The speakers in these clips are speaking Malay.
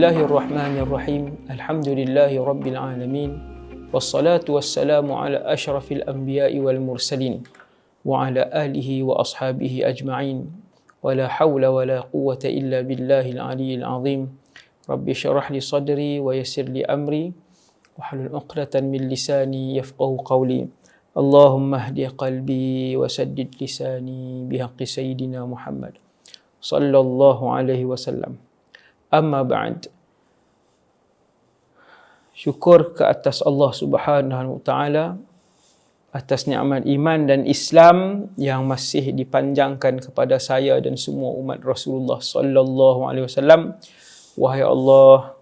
Bismillahirrahmanirrahim. Alhamdulillahi rabbil alamin. Wassalatu wassalamu ala asyrafil anbiya'i wal mursalin wa ala alihi wa ashabihi ajma'in. Wa la hawla wa la quwwata illa billahil aliyyil azim. Rabbi syrah li sadri wa yassir li amri wahlul 'uqdatan min lisani yafqahu qawli. Allahumma hdi qalbi wa saddid lisani bihaqqi sayyidina Muhammad sallallahu alaihi wasallam. Amma ba'd. Syukur ke atas Allah Subhanahu wa taala atas nikmat iman dan Islam yang masih dipanjangkan kepada saya dan semua umat Rasulullah sallallahu alaihi wasallam. Wahai Allah,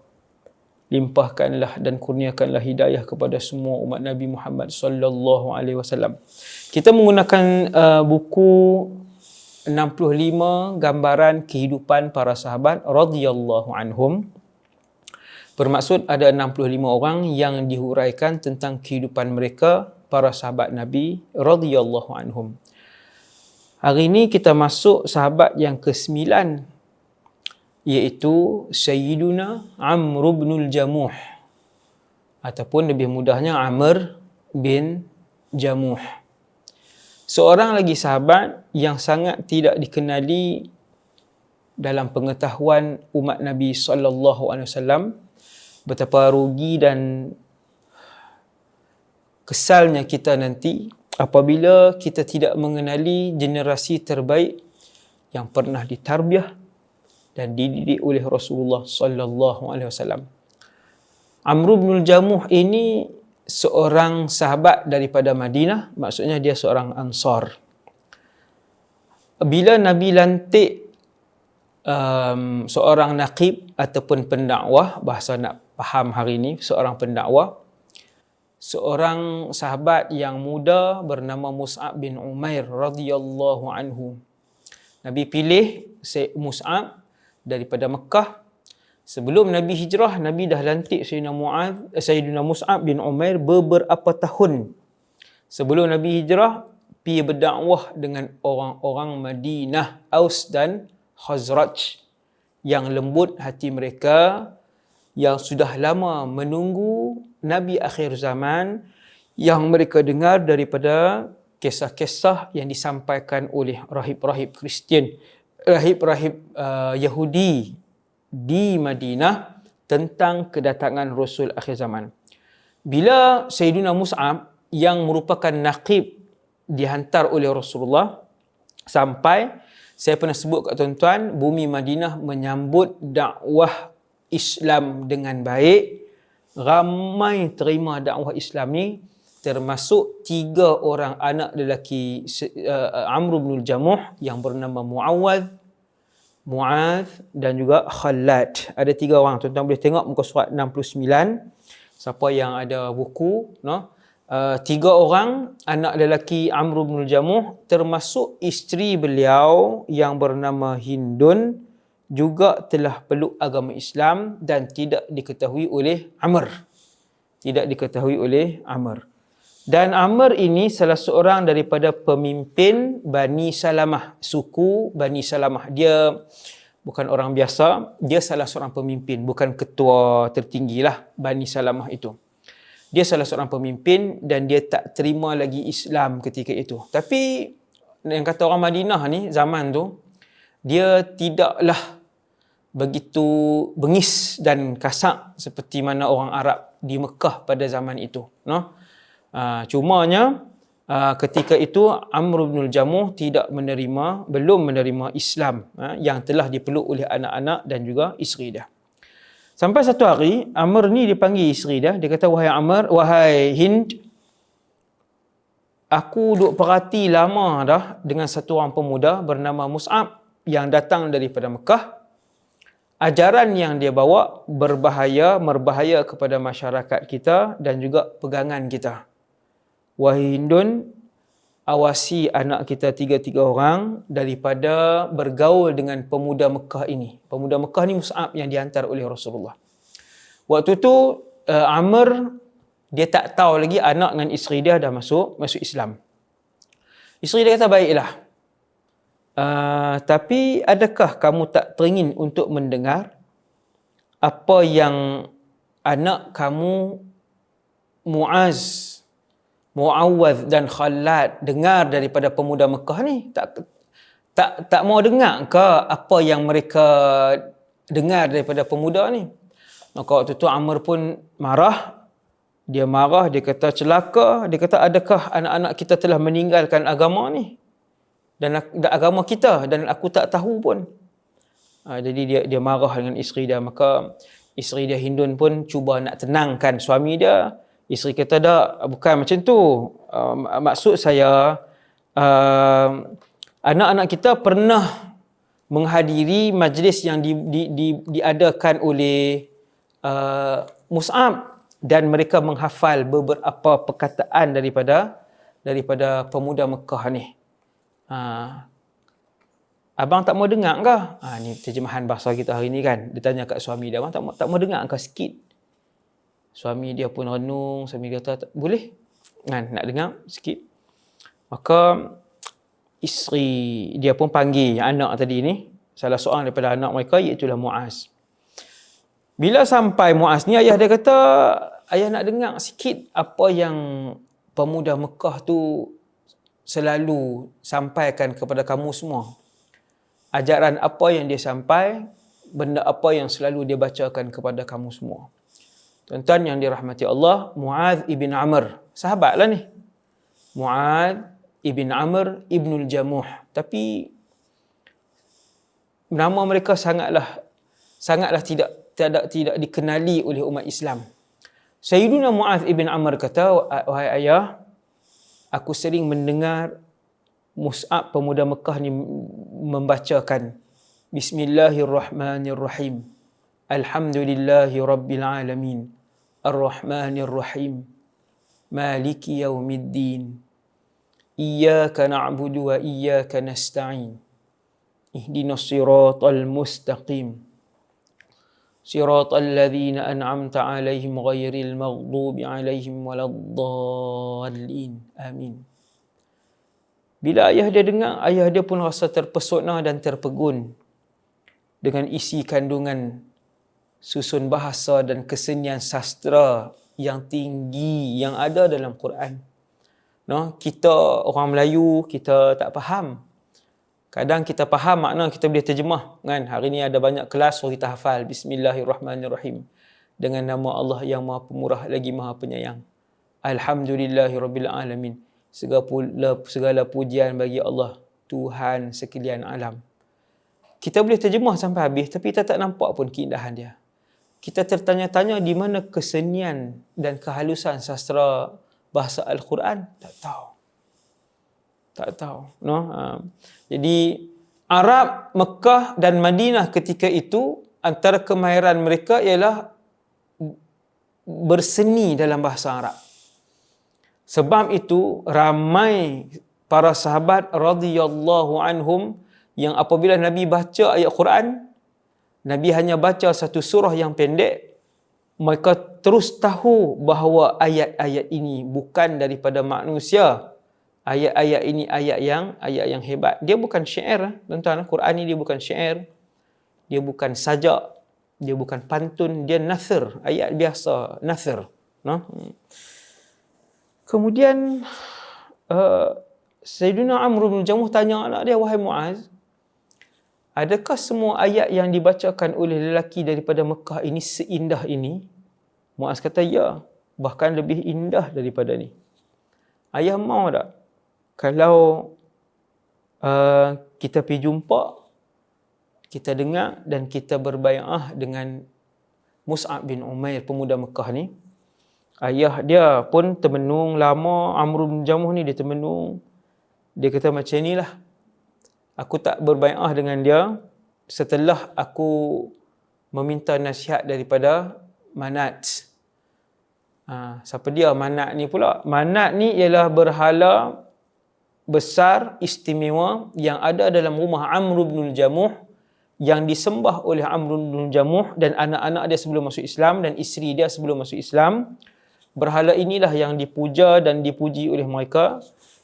limpahkanlah dan kurniakanlah hidayah kepada semua umat Nabi Muhammad sallallahu alaihi wasallam. Kita menggunakan buku 65 gambaran kehidupan para sahabat radhiyallahu anhum. Bermaksud ada 65 orang yang dihuraikan tentang kehidupan mereka, para sahabat Nabi radhiyallahu anhum. Hari ini kita masuk sahabat yang ke-9, iaitu Sayyiduna Amr bin Jamuh, ataupun lebih mudahnya Amr bin Jamuh. Seorang lagi sahabat yang sangat tidak dikenali dalam pengetahuan umat Nabi sallallahu alaihi wasallam. Betapa rugi dan kesalnya kita nanti apabila kita tidak mengenali generasi terbaik yang pernah ditarbiyah dan dididik oleh Rasulullah sallallahu alaihi wasallam. Amr bin Jamuh ini seorang sahabat daripada Madinah, maksudnya dia seorang Ansar. Bila Nabi lantik seorang naqib ataupun pendakwah, bahasa nak faham hari ini, seorang pendakwah, seorang sahabat yang muda bernama Mus'ab bin Umair radhiyallahu anhu. Nabi pilih Mus'ab daripada Mekah. Sebelum Nabi hijrah, Nabi dah lantik Sayyidina Mus'ab bin Umair beberapa tahun. Sebelum Nabi hijrah, pergi berdakwah dengan orang-orang Madinah, Aus dan Khazraj, yang lembut hati mereka, yang sudah lama menunggu Nabi akhir zaman, yang mereka dengar daripada kisah-kisah yang disampaikan oleh rahib-rahib Kristian, rahib-rahib Yahudi di Madinah tentang kedatangan Rasul akhir zaman. Bila Sayyidina Mus'ab yang merupakan naqib dihantar oleh Rasulullah sampai, saya pernah sebut kat tuan-tuan, bumi Madinah menyambut dakwah Islam dengan baik. Ramai terima dakwah Islam ni, termasuk 3 orang anak lelaki Amr bin Jamuh yang bernama Mu'adh dan juga Khalad. Ada 3 orang. Tuan-tuan boleh tengok muka surat 69. Siapa yang ada buku, 3 orang anak lelaki Amr bin Jamuh, termasuk isteri beliau yang bernama Hindun, juga telah peluk agama Islam dan tidak diketahui oleh Amr. Tidak diketahui oleh Amr. Dan Amr ini salah seorang daripada pemimpin Bani Salamah, suku Bani Salamah. Dia bukan orang biasa, dia salah seorang pemimpin, bukan ketua tertinggi lah Bani Salamah itu. Dia salah seorang pemimpin dan dia tak terima lagi Islam ketika itu. Tapi yang kata orang Madinah ni zaman tu, dia tidaklah begitu bengis dan kasar seperti mana orang Arab di Mekah pada zaman itu. Cumanya ketika itu Amr bin Jamuh belum menerima Islam yang telah dipeluk oleh anak-anak dan juga isteri dia. Sampai satu hari, Amr ni dipanggil isteri dia. Dia kata, wahai Amr, wahai Hind, aku duk perhati lama dah dengan satu orang pemuda bernama Mus'ab yang datang daripada Mekah. Ajaran yang dia bawa merbahaya kepada masyarakat kita dan juga pegangan kita. Wahai Hindun, awasi anak kita 3 orang daripada bergaul dengan pemuda Mekah ini. Pemuda Mekah ni Mus'ab yang dihantar oleh Rasulullah. Waktu tu Amr, dia tak tahu lagi anak dengan isteri dia dah masuk Islam. Isteri dia kata, baiklah. Tapi adakah kamu tak teringin untuk mendengar apa yang anak kamu Muaz, Muawwadh dan Khalad dengar daripada pemuda Mekah ni? Tak mau dengar ke apa yang mereka dengar daripada pemuda ni? Maka waktu tu Amr pun marah. Dia marah, dia kata celaka, dia kata adakah anak-anak kita telah meninggalkan agama ni? Dan agama kita, dan aku tak tahu pun. Jadi dia marah dengan isteri dia. Maka isteri dia Hindun pun cuba nak tenangkan suami dia. Isteri kata, tak, bukan macam tu. Maksud saya, anak-anak kita pernah menghadiri majlis yang diadakan oleh Mus'ab, dan mereka menghafal beberapa perkataan daripada pemuda Mekah ni. Abang tak mau dengar ke? Ni terjemahan bahasa kita hari ni kan. Dia tanya kat suami dia, abang tak mau dengar ke sikit? Suami dia pun renung, suami dia kata, boleh? Kan, nak dengar sikit. Maka isteri dia pun panggil anak tadi ni, salah seorang daripada anak mereka, iaitulah Muaz. Bila sampai Muaz ni, ayah dia kata, ayah nak dengar sikit apa yang pemuda Mekah tu selalu sampaikan kepada kamu semua. Ajaran apa yang dia sampai, benda apa yang selalu dia bacakan kepada kamu semua. Tuan-tuan yang dirahmati Allah, Muaz ibn Amr, sahabat lah ni. Muaz ibn Amr ibnul Jamuh. Tapi nama mereka sangatlah tidak dikenali oleh umat Islam. Sayyiduna Muaz ibn Amr kata, wahai ayah, aku sering mendengar Mus'ab pemuda Mekah ni membacakan Bismillahirrahmanirrahim. Alhamdulillahi Rabbil Alamin. Ar-Rahmanir-Rahim. Maliki Yawmiddin. Iyyaka na'budu wa iyyaka nasta'in. Ihdinas siratal mustaqim. Siratal ladzina an'amta 'alaihim ghairil maghdubi 'alaihim waladdallin. Amin. Bila ayah dia dengar, ayah dia pun rasa terpesona dan terpegun dengan isi kandungan susun bahasa dan kesenian sastra yang tinggi yang ada dalam Quran. Kita orang Melayu, kita tak faham. Kadang kita faham makna, kita boleh terjemah kan. Hari ni ada banyak kelas so kita hafal Bismillahirrahmanirrahim. Dengan nama Allah yang Maha Pemurah lagi Maha Penyayang. Alhamdulillahirabbil alamin. Segala pujian bagi Allah, Tuhan sekalian alam. Kita boleh terjemah sampai habis, tapi kita tak nampak pun keindahan dia. Kita tertanya-tanya di mana kesenian dan kehalusan sastra bahasa Al-Quran? Tak tahu. Jadi Arab, Mekah dan Madinah ketika itu, antara kemahiran mereka ialah berseni dalam bahasa Arab. Sebab itu ramai para sahabat radhiyallahu anhum yang apabila Nabi baca ayat Quran, Nabi hanya baca satu surah yang pendek, mereka terus tahu bahawa ayat-ayat ini bukan daripada manusia. Ayat-ayat ini ayat yang hebat. Dia bukan syair, tuan-tuan. Quran ni dia bukan syair. Dia bukan sajak, dia bukan pantun, dia nathar, ayat biasa, nathar. Kemudian Sayyidina Amr bin Jamuh tanya anak dia, wahai Muaz, adakah semua ayat yang dibacakan oleh lelaki daripada Mekah ini seindah ini? Muaz kata, ya, bahkan lebih indah daripada ni. Ayah mau tak kalau kita pergi jumpa, kita dengar dan kita berbai'ah dengan Mus'ab bin Umair, pemuda Mekah ni? Ayah dia pun termenung lama. Amr bin Jamuh ni dia termenung. Dia kata, macam inilah, aku tak berbai'ah dengan dia setelah aku meminta nasihat daripada Manat. Siapa dia Manat ni pula? Manat ni ialah berhala besar istimewa yang ada dalam rumah Amr bin Jamuh, yang disembah oleh Amr bin Jamuh dan anak-anak dia sebelum masuk Islam dan isteri dia sebelum masuk Islam. Berhala inilah yang dipuja dan dipuji oleh mereka,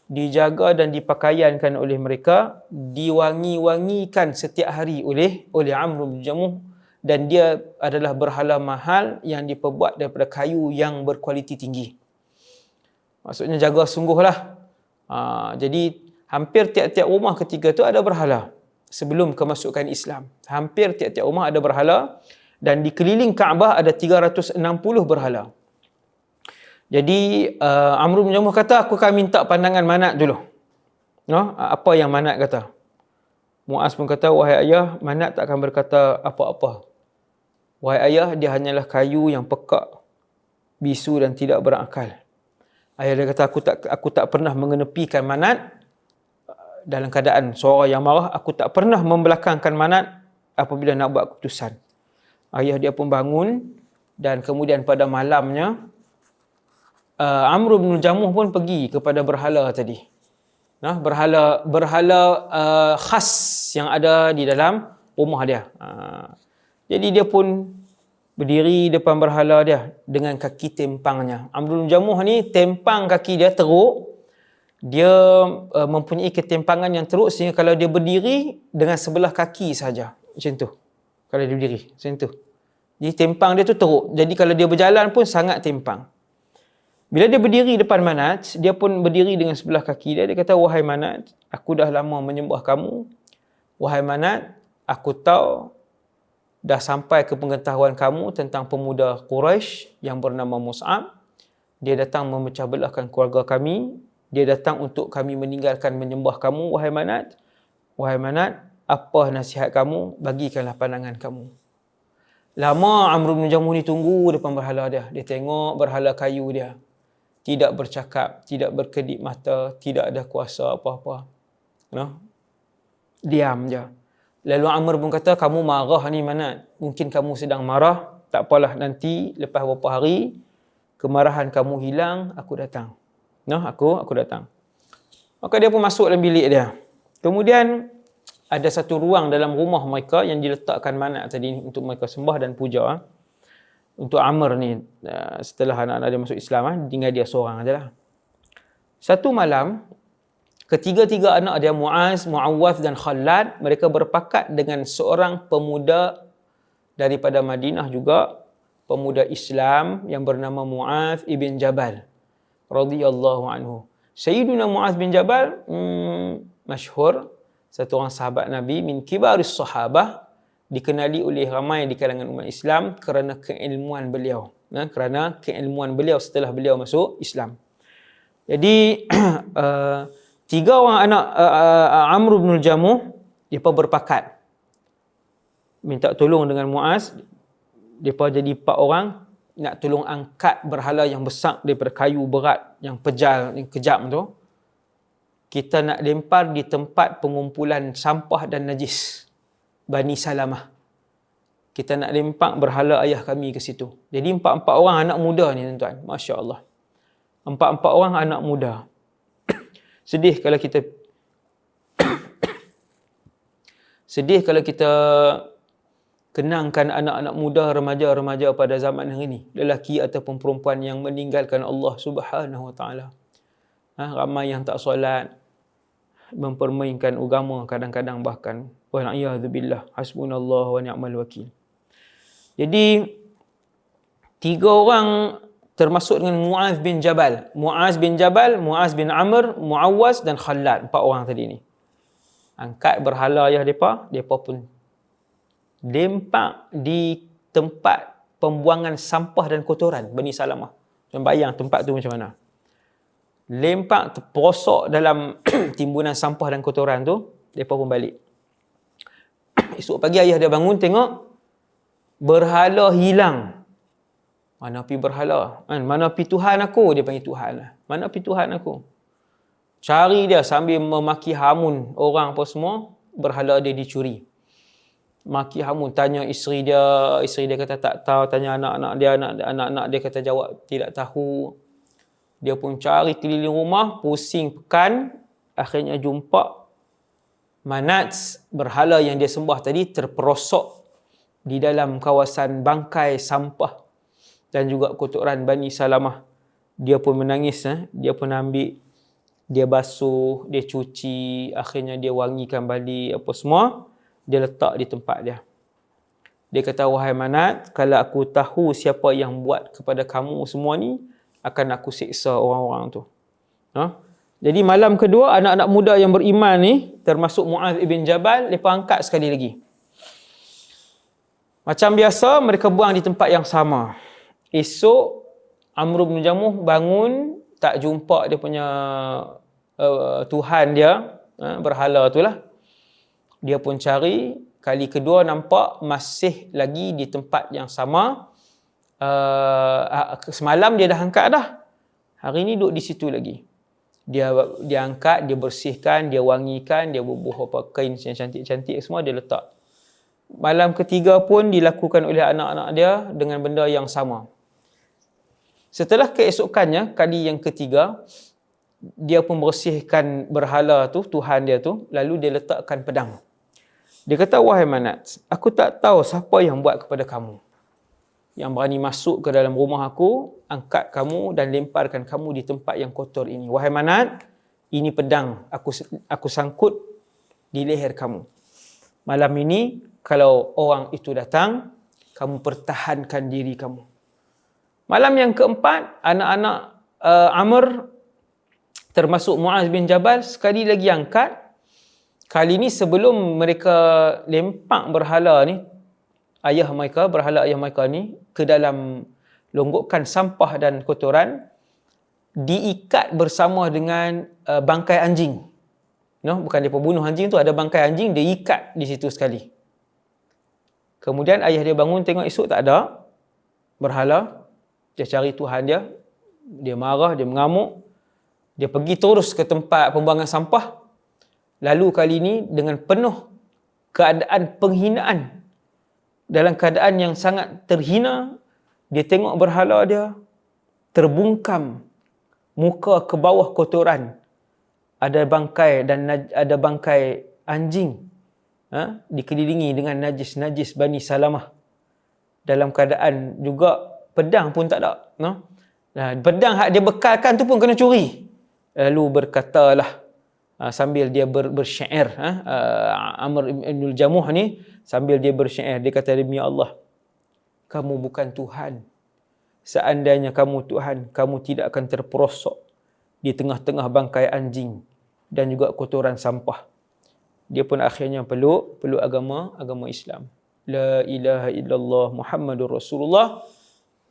dijaga dan dipakaiankan oleh mereka, diwangi-wangikan setiap hari oleh Amr bin Jamuh dan dia adalah berhala mahal yang diperbuat daripada kayu yang berkualiti tinggi. Maksudnya jaga sungguhlah. Jadi hampir tiap-tiap rumah ketika tu ada berhala sebelum kemasukan Islam. Hampir tiap-tiap rumah ada berhala dan di keliling Kaabah ada 360 berhala. Jadi Amr bin Jamuh kata, aku akan minta pandangan Manat dulu. Apa yang Manat kata? Muaz pun kata, wahai ayah, Manat tak akan berkata apa-apa. Wahai ayah, dia hanyalah kayu yang pekak, bisu dan tidak berakal. Ayah dia kata, aku tak pernah mengenepikan Manat dalam keadaan suara yang marah. Aku tak pernah membelakangkan Manat apabila nak buat keputusan. Ayah dia pun bangun dan kemudian pada malamnya Amr bin Jamuh pun pergi kepada berhala tadi. Berhala khas yang ada di dalam rumah dia. Jadi dia pun berdiri depan berhala dia dengan kaki tempangnya. Amr bin Jamuh ni tempang kaki dia teruk. Dia mempunyai ketempangan yang teruk sehingga kalau dia berdiri dengan sebelah kaki saja. Macam tu. Kalau dia berdiri. Macam tu. Jadi tempang dia tu teruk. Jadi kalau dia berjalan pun sangat tempang. Bila dia berdiri depan Manat, dia pun berdiri dengan sebelah kaki dia. Dia kata, wahai Manat, aku dah lama menyembah kamu. Wahai Manat, aku tahu dah sampai ke pengetahuan kamu tentang pemuda Quraisy yang bernama Mus'ab. Dia datang memecah belahkan keluarga kami. Dia datang untuk kami meninggalkan menyembah kamu, wahai Manat. Wahai Manat, apa nasihat kamu? Bagikanlah pandangan kamu. Lama Amr bin Jamuh ni tunggu depan berhala dia. Dia tengok berhala kayu dia. Tidak bercakap, tidak berkedip mata, tidak ada kuasa apa-apa. Diam je. Lalu Amr pun kata, kamu marah ni Manat. Mungkin kamu sedang marah. Tak apalah, nanti lepas beberapa hari, kemarahan kamu hilang, aku datang. Aku datang. Maka dia pun masuk dalam bilik dia. Kemudian ada satu ruang dalam rumah mereka yang diletakkan Manat tadi untuk mereka sembah dan puja. Untuk Amr ni, setelah anak-anak dia masuk Islam, tinggal dia seorang ajalah. Satu malam, ketiga-tiga anak dia, Muaz, Muawwaz dan Khalad, mereka berpakat dengan seorang pemuda daripada Madinah juga, pemuda Islam yang bernama Muaz ibn Jabal radhiyallahu anhu. Sayyiduna Muaz bin Jabal masyhur, satu orang sahabat Nabi, min kibaris sahabah, dikenali oleh ramai di kalangan umat Islam kerana keilmuan beliau. Kerana keilmuan beliau setelah beliau masuk Islam. Jadi tiga orang anak Amr bin Jamuh, mereka berpakat minta tolong dengan Muaz. Mereka jadi 4 orang nak tolong angkat berhala yang besar daripada kayu berat, yang pejal, yang kejam tu. Kita nak lempar di tempat pengumpulan sampah dan najis Bani Salamah. Kita nak lempar berhala ayah kami ke situ. Jadi 4 orang anak muda ni tuan-tuan. Masya Allah. 4 orang anak muda. Sedih kalau kita kenangkan anak-anak muda, remaja-remaja pada zaman hari ini, lelaki ataupun perempuan yang meninggalkan Allah Subhanahu Wa Taala. Ramai yang tak solat, mempermainkan agama kadang-kadang bahkan. Wa'iyadzubillah, hasbunallah wa ni'mal wakil. Jadi 3 orang termasuk dengan Muaz bin Jabal. Muaz bin Jabal, Muaz bin Amr, Muawwaz dan Khalad. 4 orang tadi ni. Angkat berhala ayah mereka pun lempak di tempat pembuangan sampah dan kotoran Bani Salamah. Macam bayang tempat tu macam mana. Lempak terperosok dalam timbunan sampah dan kotoran tu, mereka pun balik. Esok pagi ayah dia bangun tengok berhala hilang. Mana pergi berhala? Mana pergi Tuhan aku? Dia panggil Tuhan lah. Mana pergi Tuhan aku? Cari dia sambil memaki hamun orang apa semua, berhala dia dicuri. Maki hamun, tanya isteri dia kata tak tahu, tanya anak-anak dia kata jawab tidak tahu. Dia pun cari keliling rumah, pusing pekan, akhirnya jumpa Manat, berhala yang dia sembah tadi, terperosok di dalam kawasan bangkai sampah dan juga kotoran Bani Salamah. Dia pun menangis, dia pun ambil, dia basuh, dia cuci, akhirnya dia wangikan balik apa semua, dia letak di tempat dia. Dia kata, wahai Manat, kalau aku tahu siapa yang buat kepada kamu semua ni, akan aku siksa orang-orang tu. Jadi malam kedua, anak-anak muda yang beriman ni, termasuk Muaz ibn Jabal, mereka angkat sekali lagi. Macam biasa, mereka buang di tempat yang sama. Esok, Amr bin Jamuh bangun, tak jumpa dia punya Tuhan dia, berhala tu lah. Dia pun cari, kali kedua nampak masih lagi di tempat yang sama. Semalam dia dah angkat dah. Hari ni duduk di situ lagi. Dia angkat, dia bersihkan, dia wangikan, dia bubuh apa kain yang cantik-cantik semua dia letak. Malam ketiga pun dilakukan oleh anak-anak dia dengan benda yang sama. Setelah keesokannya, kali yang ketiga, dia pun bersihkan berhala tu, Tuhan dia tu, lalu dia letakkan pedang. Dia kata, wahai Manat, aku tak tahu siapa yang buat kepada kamu, yang berani masuk ke dalam rumah aku, angkat kamu dan lemparkan kamu di tempat yang kotor ini. Wahai Manat, ini pedang, aku sangkut di leher kamu. Malam ini, kalau orang itu datang, kamu pertahankan diri kamu. Malam yang keempat, anak-anak Amr, termasuk Muaz bin Jabal, sekali lagi angkat. Kali ini sebelum mereka lempak berhala ni, berhala ayah mereka ni, ke dalam longgokan sampah dan kotoran, diikat bersama dengan bangkai anjing. Bukan dia bunuh anjing tu, ada bangkai anjing, dia ikat di situ sekali. Kemudian ayah dia bangun, tengok esok tak ada berhala. Dia cari Tuhan dia. Dia marah, dia mengamuk. Dia pergi terus ke tempat pembuangan sampah. Lalu kali ini dengan penuh keadaan penghinaan. Dalam keadaan yang sangat terhina, dia tengok berhala dia terbungkam, muka ke bawah kotoran. Ada bangkai dan ada bangkai anjing. Dikelilingi dengan najis-najis Bani Salamah. Dalam keadaan juga pedang pun tak ada. Pedang hak dia bekalkan tu pun kena curi. Lalu berkatalah sambil dia bersyair, Amr ibn Jamuh ni sambil dia bersyair, dia kata, demi Allah, kamu bukan Tuhan. Seandainya kamu Tuhan, kamu tidak akan terperosok di tengah-tengah bangkai anjing dan juga kotoran sampah. Dia pun akhirnya peluk agama Islam. La ilaha illallah Muhammadur Rasulullah.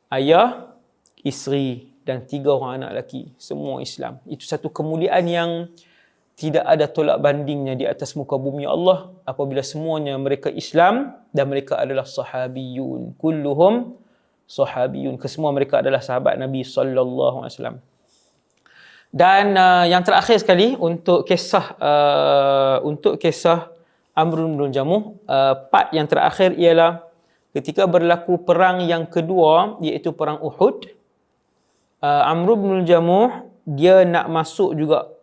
Ayah, isteri dan 3 orang anak lelaki, semua Islam. Itu satu kemuliaan yang tidak ada tolak bandingnya di atas muka bumi Allah apabila semuanya mereka Islam dan mereka adalah sahabiyun. Kulluhum sahabiyun. Kesemua mereka adalah sahabat Nabi sallallahu alaihi wasallam. Dan yang terakhir sekali untuk kisah Amr bin Jamuh, part yang terakhir ialah ketika berlaku perang yang kedua, iaitu perang Uhud. Amr bin Jamuh dia nak masuk juga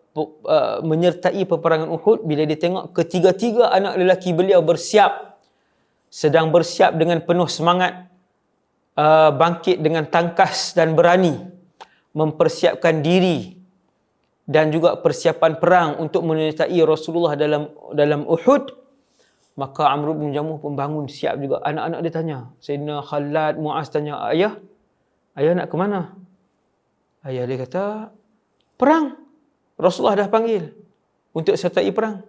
menyertai peperangan Uhud. Bila dia tengok ketiga-tiga anak lelaki beliau sedang bersiap dengan penuh semangat, bangkit dengan tangkas dan berani, mempersiapkan diri dan juga persiapan perang untuk menyertai Rasulullah dalam Uhud, maka Amr bin Jamuh pun bangun siap juga. Anak-anak dia tanya, Sayyidina Khalad, Muaz tanya, ayah nak ke mana? Ayah dia kata, perang. Rasulullah dah panggil untuk sertai perang.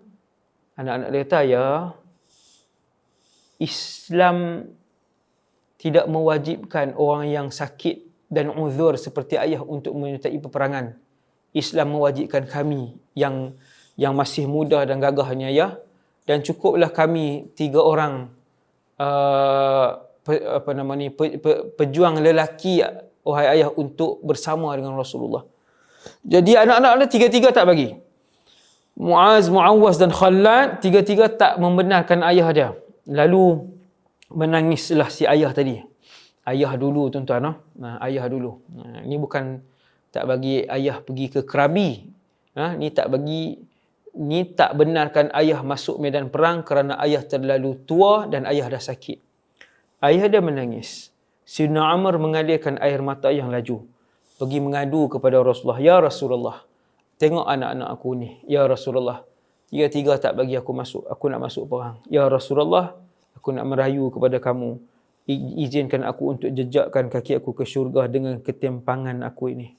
Anak-anak dia kata, ayah, Islam tidak mewajibkan orang yang sakit dan uzur seperti ayah untuk menyertai peperangan. Islam mewajibkan kami yang masih muda dan gagahnya ayah, dan cukuplah kami 3 orang pejuang lelaki, wahai ayah, untuk bersama dengan Rasulullah. Jadi anak-anak dia 3 tak bagi. Muaz, Muawwaz dan Khalad 3 tak membenarkan ayah dia. Lalu menangislah si ayah tadi. Ayah dulu tuan-tuan, ayah dulu. Ini bukan tak bagi ayah pergi ke Krabi. Ni tak benarkan ayah masuk medan perang kerana ayah terlalu tua dan ayah dah sakit. Ayah dia menangis. Sayyidina Amr mengalirkan air mata yang laju. Pergi mengadu kepada Rasulullah. Ya Rasulullah, tengok anak-anak aku ni. Ya Rasulullah, 3 tak bagi aku masuk. Aku nak masuk perang. Ya Rasulullah, Aku nak merayu kepada kamu. Izinkan aku untuk jejakkan kaki aku ke syurga dengan ketimpangan aku ini.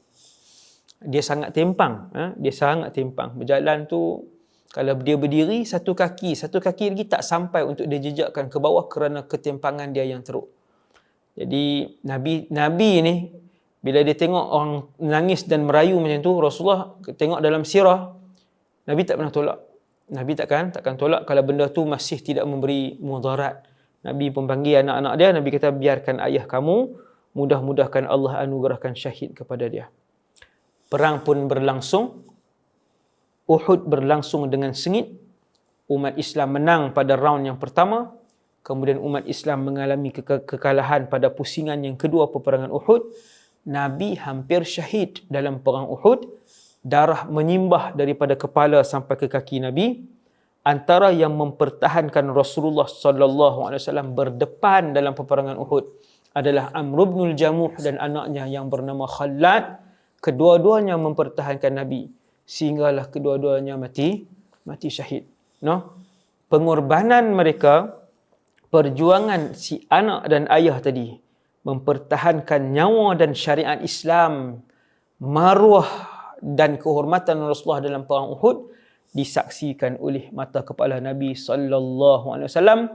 Dia sangat timpang. Dia sangat timpang. Berjalan tu, kalau dia berdiri, satu kaki lagi tak sampai untuk dia jejakkan ke bawah kerana ketimpangan dia yang teruk. Jadi Nabi ni, bila dia tengok orang menangis dan merayu macam tu, Rasulullah tengok dalam sirah, Nabi tak pernah tolak. Nabi takkan tolak kalau benda tu masih tidak memberi mudarat. Nabi pun panggil anak-anak dia, Nabi kata, biarkan ayah kamu, mudah-mudahkan Allah anugerahkan syahid kepada dia. Perang pun berlangsung. Uhud berlangsung dengan sengit. Umat Islam menang pada round yang pertama. Kemudian umat Islam mengalami kekalahan pada pusingan yang kedua peperangan Uhud. Nabi hampir syahid dalam perang Uhud. Darah menyimbah daripada kepala sampai ke kaki Nabi. Antara yang mempertahankan Rasulullah sallallahu alaihi wasallam berdepan dalam peperangan Uhud adalah Amr bin Jamuh dan anaknya yang bernama Khalad. Kedua-duanya mempertahankan Nabi sehinggalah kedua-duanya mati syahid. Pengorbanan mereka, perjuangan si anak dan ayah tadi mempertahankan nyawa dan syariat Islam, maruah dan kehormatan Rasulullah dalam perang Uhud disaksikan oleh mata kepala Nabi sallallahu alaihi wasallam.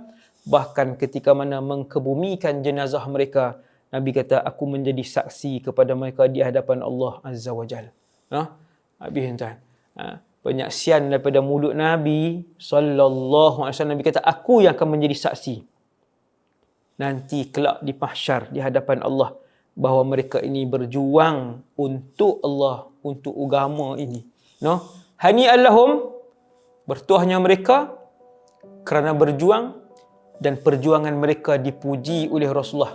Bahkan ketika mana mengkebumikan jenazah mereka, Nabi kata, aku menjadi saksi kepada mereka di hadapan Allah Azza wa Jal. Habis tuan. Penyaksian daripada mulut Nabi sallallahu alaihi wasallam. Nabi kata, aku yang akan menjadi saksi nanti kelak di mahsyar di hadapan Allah bahawa mereka ini berjuang untuk Allah, untuk agama ini. Hani'an lahum, bertuahnya mereka kerana berjuang, dan perjuangan mereka dipuji oleh Rasulullah.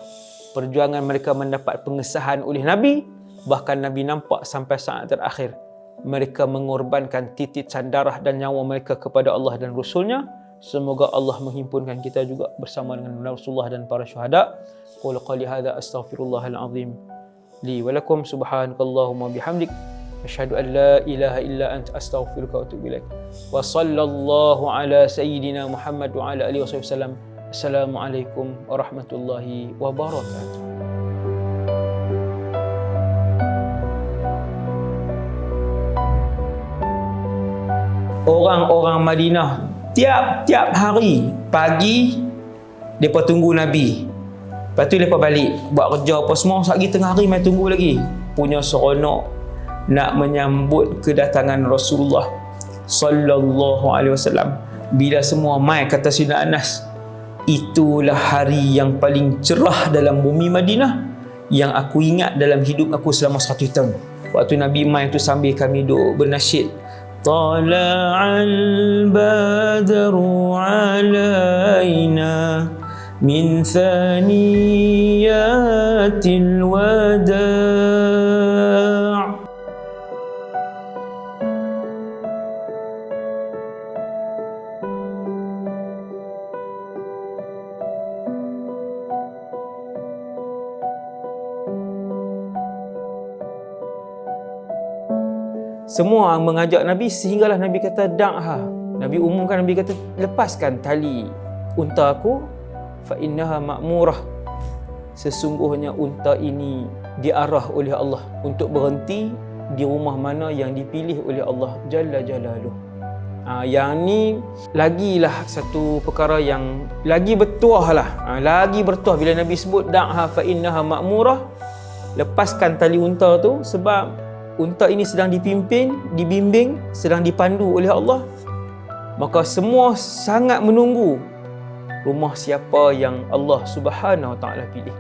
Perjuangan mereka mendapat pengesahan oleh Nabi, bahkan Nabi nampak sampai saat terakhir mereka mengorbankan titisan darah dan nyawa mereka kepada Allah dan Rasulnya. Semoga Allah menghimpunkan kita juga bersama dengan Rasulullah dan para syuhada. Qul qali hadza astaghfirullahal azim li wa lakum, subhanakallahumma bihamdik, asyhadu an la ilaha illa anta astaghfiruka wa atubu ilaik. Wa sallallahu ala sayyidina Muhammad wa ala alihi wasallam. Assalamualaikum warahmatullahi wabarakatuh. Orang-orang Madinah tiap-tiap hari pagi mereka tunggu Nabi. Lepas tu mereka balik buat kerja apa semua. Sekali tengah hari mereka tunggu lagi. Punya seronok nak menyambut kedatangan Rasulullah sallallahu alaihi wasallam. Bila semua mai, kata Sayyidina Anas, itulah hari yang paling cerah dalam bumi Madinah yang aku ingat dalam hidup aku selama 100 tahun. Waktu Nabi mai tu sambil kami duk bernasyid, Tala'al badru alaina min thaniyatil wada'. Semua mengajak Nabi sehinggalah Nabi kata da'ha. Nabi umumkan, Nabi kata lepaskan tali unta aku, fa innaha ma'murah. Sesungguhnya unta ini diarah oleh Allah untuk berhenti di rumah mana yang dipilih oleh Allah Jalla Jalaluh. Yang ni lagilah satu perkara yang lagi bertuah lah. Lagi bertuah bila Nabi sebut da'ha fa innaha ma'murah. Lepaskan tali unta tu sebab unta ini sedang dipimpin, dibimbing, sedang dipandu oleh Allah. Maka semua sangat menunggu rumah siapa yang Allah Subhanahu Wa Taala pilih.